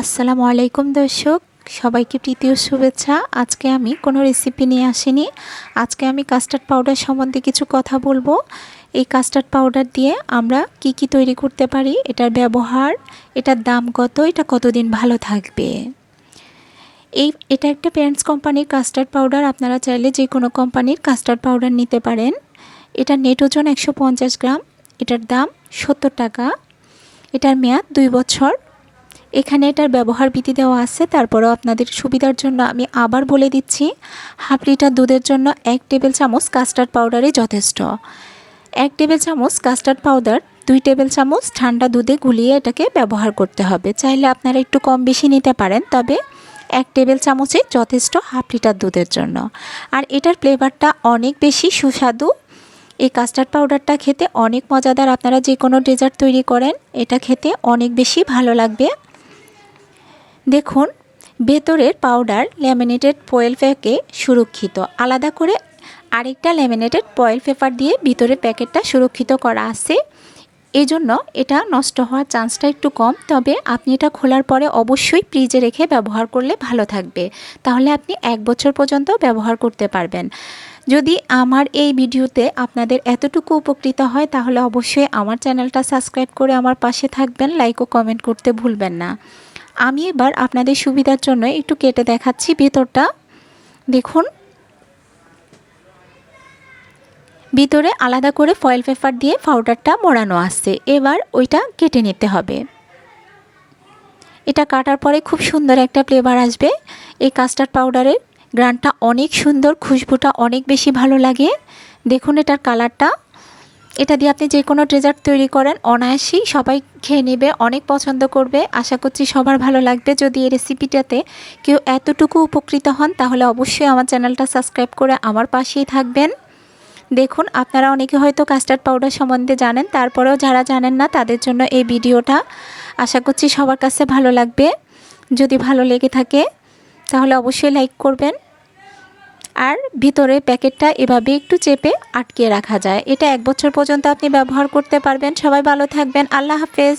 আসসালামু আলাইকুম দর্শক, সবাইকে প্রীতি ও শুভেচ্ছা। আজকে আমি কোনো রেসিপি নিয়ে আসিনি। আজকে আমি কাস্টার্ড পাউডার সম্বন্ধে কিছু কথা বলবো। এই কাস্টার্ড পাউডার দিয়ে আমরা কি তৈরি করতে পারি, এটার ব্যবহার, এটার দাম কত, এটা কতদিন ভালো থাকবে। এটা একটা প্যারেন্টস কোম্পানির কাস্টার্ড পাউডার। আপনারা চাইলে যে কোনো কোম্পানির কাস্টার্ড পাউডার নিতে পারেন। এটার নেট ওজন 150 গ্রাম। এটার দাম 70 টাকা। এটার মেয়াদ 2 বছর। এখানে এটার ব্যবহার বিধি দেওয়া আছে, তারপরেও আপনাদের সুবিধার জন্য আমি আবার বলে দিচ্ছি। হাফ লিটার দুধের জন্য 1 টেবিল চামচ কাস্টার্ড পাউডারই যথেষ্ট। 1 টেবিল চামচ কাস্টার্ড পাউডার 2 টেবিল চামচ ঠান্ডা দুধে গুলিয়ে এটাকে ব্যবহার করতে হবে। চাইলে আপনারা একটু কম বেশি নিতে পারেন, তবে 1 টেবিল চামচই যথেষ্ট হাফ লিটার দুধের জন্য। আর এটার ফ্লেভারটা অনেক বেশি সুস্বাদু। এই কাস্টার্ড পাউডারটা খেতে অনেক মজাদার। আপনারা যে কোনো ডেজার্ট তৈরি করেন, এটা খেতে অনেক বেশি ভালো লাগবে। দেখুন, ভেতরের পাউডার ল্যামিনেটেড ফয়েল প্যাকে সুরক্ষিত। আলাদা করে আরেকটা ল্যামিনেটেড ফয়েল পেপার দিয়ে ভিতরের প্যাকেটটা সুরক্ষিত করা আছে। এজন্য এটা নষ্ট হওয়ার চান্সটা একটু কম, তবে আপনি এটা খোলার পরে অবশ্যই ফ্রিজে রেখে ব্যবহার করলে ভালো থাকবে। তাহলে আপনি 1 বছর পর্যন্ত ব্যবহার করতে পারবেন। যদি আমার এই ভিডিওতে আপনাদের এতটুকু উপকৃত হয়, তাহলে অবশ্যই আমার চ্যানেলটা সাবস্ক্রাইব করে আমার পাশে থাকবেন। লাইক ও কমেন্ট করতে ভুলবেন না। আমি এবার আপনাদের সুবিধার জন্য একটু কেটে দেখাচ্ছি ভিতরটা। দেখুন, ভিতরে আলাদা করে ফয়েল পেপার দিয়ে পাউডারটা মোড়ানো আছে। এবার ওইটা কেটে নিতে হবে। এটা কাটার পরে খুব সুন্দর একটা ফ্লেভার আসবে। এই কাস্টার্ড পাউডারের গ্রানটা অনেক সুন্দর, খুশবুটা অনেক বেশি ভালো লাগে। দেখুন এটার কালারটা। এটা দিয়ে আপনি যে কোনো ডেজার্ট তৈরি করেন, অনায়াসেই সবাই খেয়ে নেবে, অনেক পছন্দ করবে। আশা করছি সবার ভালো লাগবে। যদি এই রেসিপিটাতে কেউ এতটুকু উপকৃত হন, তাহলে অবশ্যই আমার চ্যানেলটা সাবস্ক্রাইব করে আমার পাশেই থাকবেন। দেখুন, আপনারা অনেকে হয়তো কাস্টার্ড পাউডার সম্বন্ধে জানেন, তারপরেও যারা জানেন না তাদের জন্য এই ভিডিওটা। আশা করছি সবার কাছে ভালো লাগবে। যদি ভালো লেগে থাকে তাহলে অবশ্যই লাইক করবেন। আর ভিতরে প্যাকেটটা এভাবে একটু চেপে আটকে রাখা যায়। এটা 1 বছর পর্যন্ত আপনি ব্যবহার করতে পারবেন। সবাই ভালো থাকবেন। আল্লাহ হাফেজ।